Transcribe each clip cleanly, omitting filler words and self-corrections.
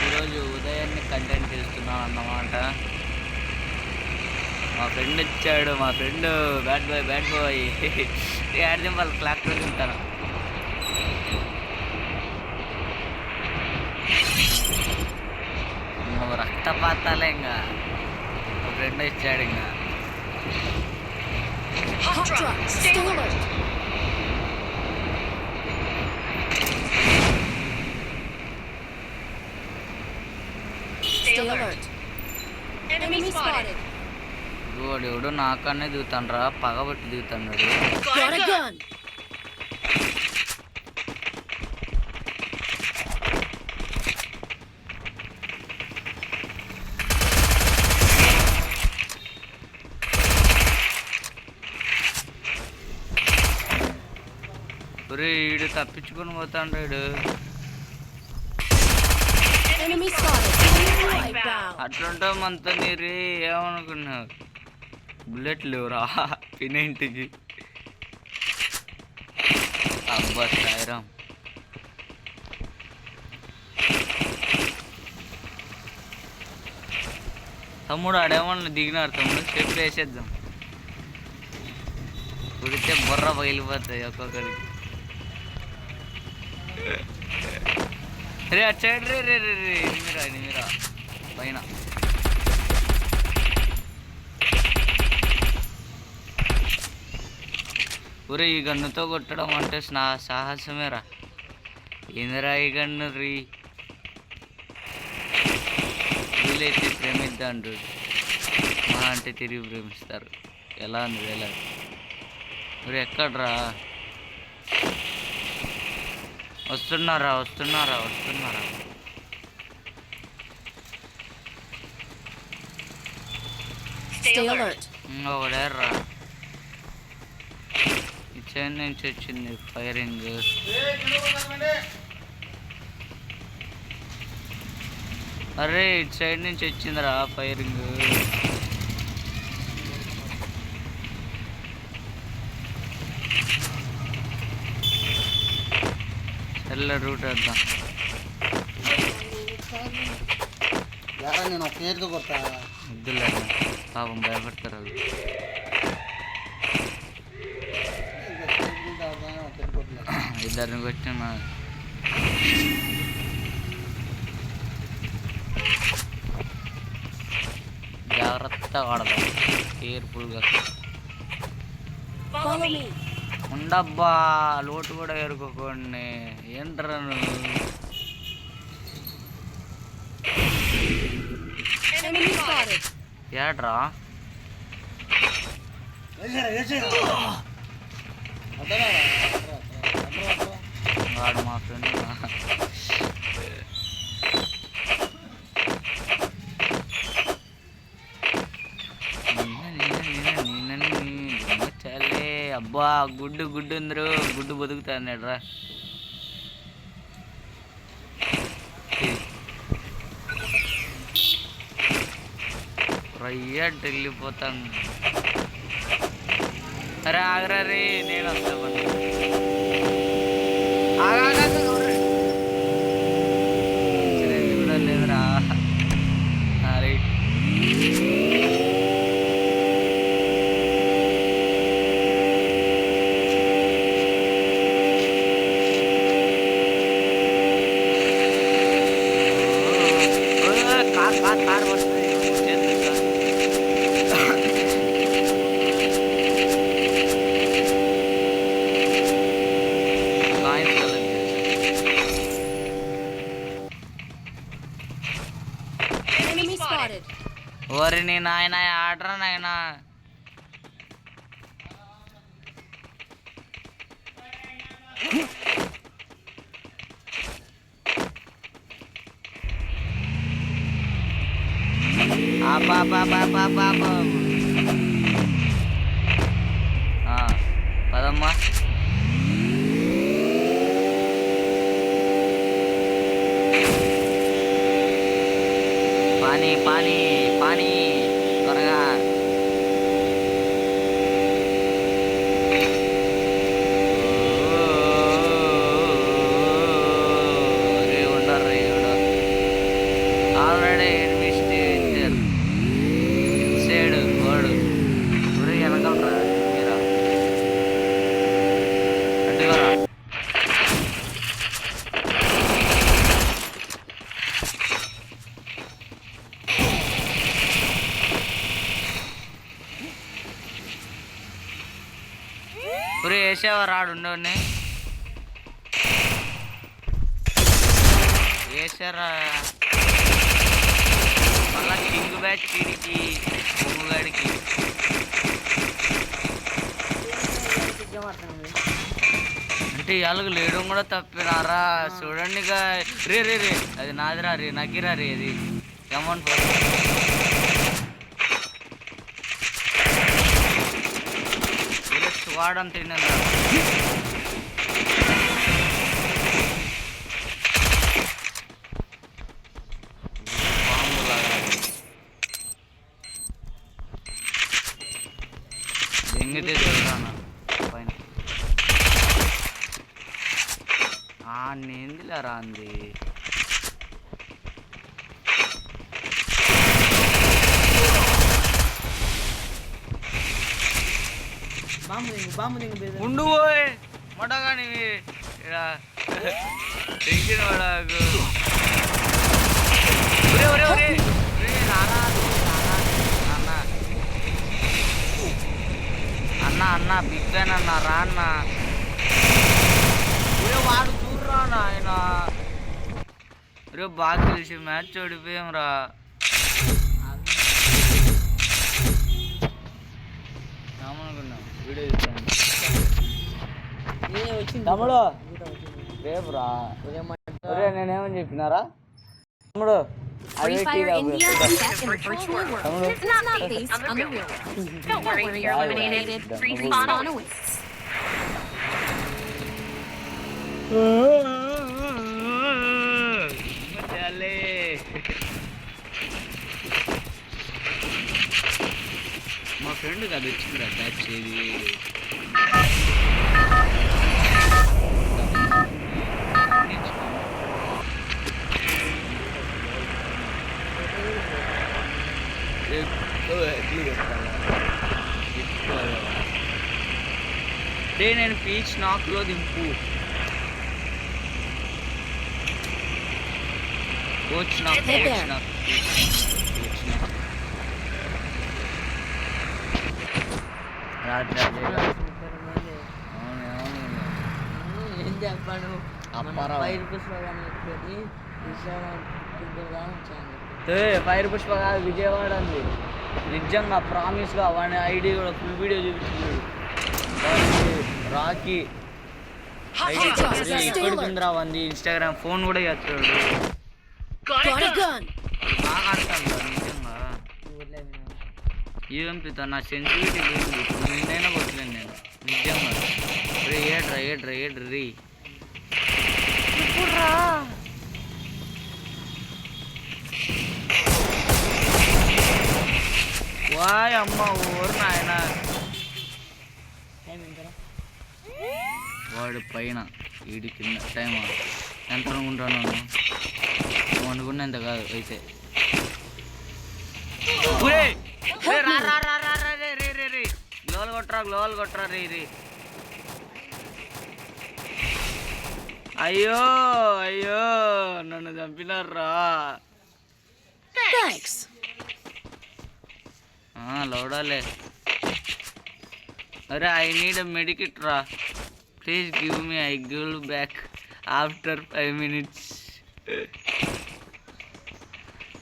ఈరోజు ఉదయాన్నే కంటెంట్ చేస్తున్నాం అన్నమాట. మా ఫ్రెండ్ వచ్చాడు, మా ఫ్రెండ్ బ్యాడ్ బాయ్ యాడ్ దింపాలి, క్లాక్ తింటాను. నువ్వు రక్తపాతాలే ఇంకా. మా ఫ్రెండ్ వచ్చాడు ఇంకా. వాడు ఎవడో నాకన్నే దిగుతాండ్రా, పగబట్టి దిగుతున్నాడు. ఒరే ఈడు తప్పించుకొని పోతాండాడు. అట్లుంటా మనతో నీరు ఏమనుకున్నావు? బుల్లెట్ లేవురా పినేంటికి. అబ్బా సాయిరామ్. తమ్ముడు ఆడేమన్నా దిగినారు తమ్ముడు, సేఫ్ వేసేద్దాం. కుడితే బొర్ర పగిలిపోతాయి ఒక్కొక్కడికి. రే అటు సైడ్ రే రే రే రే ఎనిమిరా పైన. ఊరే ఈ గన్నుతో కొట్టడం అంటే సాహసమేరా. ఏందిరా ఈ గన్ను రీ. వీలైతే ప్రేమిద్దాండ్రు, మా అంటే తిరిగి ప్రేమిస్తారు. ఎలా ఉంది ఎలా? ఊరే ఎక్కడ్రా? వస్తున్నారా? ఒకడేర్రా ఇచ్చేది నుంచి వచ్చింది ఫైరింగ్. అరే ఇటు సైడ్ నుంచి వచ్చిందిరా ఫైరింగ్. సర్లే రూట్ వేద్దాం. నేను పేరుతో కొడతా వద్దులే పాపం భయపడతారు వాళ్ళు. ఇద్దరిని కొట్టిన జాగ్రత్తగా ఆడదాం, కేర్ఫుల్గా. ఉండబ్బా లోటు కూడా ఎరుకోకండి. ఏంట్రా నువ్వు? ఏడ్రా వాడు మా ఫ్రెండ్. చాలే అబ్బా గుడ్డు ఉందరు, గుడ్డు బతుకుతాడరా. రయ్యట్ వెళ్ళిపోతాను. అరే ఆగరా రే, నేను వస్తా పండు. కూడా లేదురా. అరే కార్ వస్తుంది. ఓరి నీ నాయన ఆడరా నాయనా. పదమ్మా. పానీ త్వరగా. వేసావా రాడు ఉండవని వేసారా మళ్ళా కింగ్ బ్యాచ్ కిడికి పొంగుగాడికి అంటే ఇవాళ లేయడం కూడా తప్పినారా చూడండి రే రే రే అది నాదిరా రే నగ్గిరా రే అది అమౌంట్ వాడంత తిన్నదా దెంగితే చూడరానా పైన నేందిలేరా అంది ఉండు పోయ్ మొట్టగాని టెన్షన్ పడకు అన్న అన్న బిగ్ ఫ్యాన్ అన్న రా అన్న వాడు చూడరా ఆయన రేపు బాగా తెలిసి మ్యాచ్ ఓడిపోయాం రా వీడియో చూస్తాను తమ్ముడు రేపు రా నేనేమని చెప్పినారా తమ్ముడు మా ఫ్రెండ్ కాదు వచ్చింది అటాచ్ చేది నేను పీచ్ నాక్లో దింపు కోచ్ నాక్ ఏం చెప్పాను ఫైర్ పుష్ప కాదు విజయవాడ అంది నిజంగా ప్రామిస్గా వాడి ఐడి కూడా ఫుల్ వీడియో చూపించింది రాకీ ఇక్కడికిందిరా వంది ఇన్స్టాగ్రామ్ ఫోన్ కూడా చేస్తాడు బాగా ఆడతాను నిజంగా ఏం పితా నా సెన్సిటివిటీ లేదు నిన్నైనా కొట్టలేను నేను నిజంగా రే ఏడ్రా రీ ఇప్పుడు రా వాయ్ అమ్మ ఊరు నాయన వాడు పైన వీడి కింద టైం ఎంత అనుకుంటాను అనుకున్నంత కాదు అయితే గ్లోవల్ కొట్టరా రే అయ్యో నన్ను చంపినారా లౌడాలే అరే ఐ నీడ్ ఎ మెడికిట్ రా please give me I give back after 5 minutes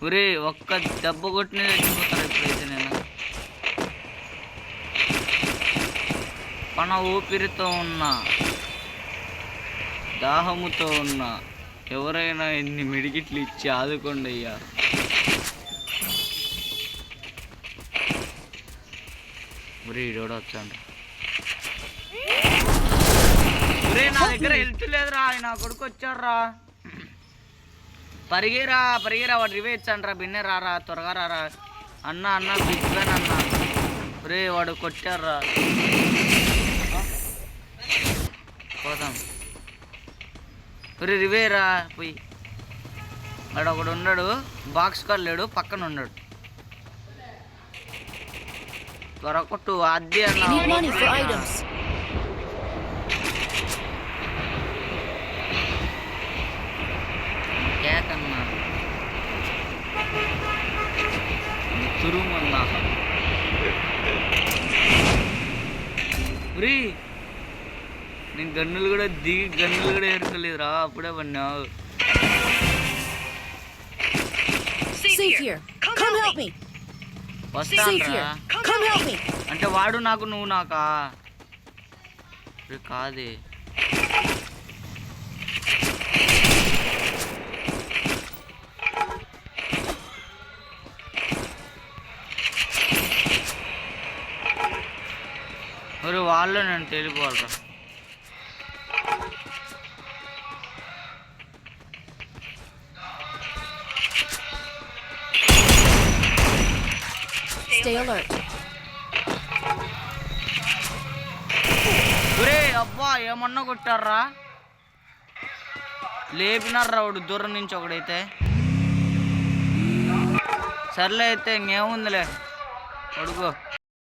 ఒరే ఒక్క దెబ్బ కొట్టిన చచ్చిపోతారు ఎప్పుడైతే నేను పన ఊపిరితో ఉన్నా దాహముతో ఉన్నా ఎవరైనా ఎన్ని మెడికిట్లు ఇచ్చి ఆదుకోండి అయ్యా ఒరే ఈడోడ వచ్చాడు ఒరే నా దగ్గర హెల్త్ లేదురా నా కొడుకు వచ్చాడురా పరిగేరా వాడు రివే ఇచ్చాను రా బిన్నే రారా త్వరగా రారా అన్న బిగ్ ఫ్యాన్ అన్న ఒరే వాడు కొట్టారా పోదాం ఒరే రివేరా పోయి వాడు ఒకడు ఉన్నాడు బాక్స్ కాల్ లేడు పక్కన ఉన్నాడు త్వరకొట్టు అది అన్న కేకన్నా తురుమన్నా గన్నులు కూడా దిగి గన్నులు కూడా ఏరుకోలేదురా, అప్పుడే పడినావు. వస్తానరా అంటే వాడు నాకు నువ్వు నాకా కాదే. మరి వాళ్ళు నేను తెలిపోవాలరా. ఒరే అబ్బా ఏమన్నా కొట్టారా, లేపినారా వాడు దూరం నుంచి ఒకడైతే. సర్లే అయితే ఇంకేముందిలే, అడుగు.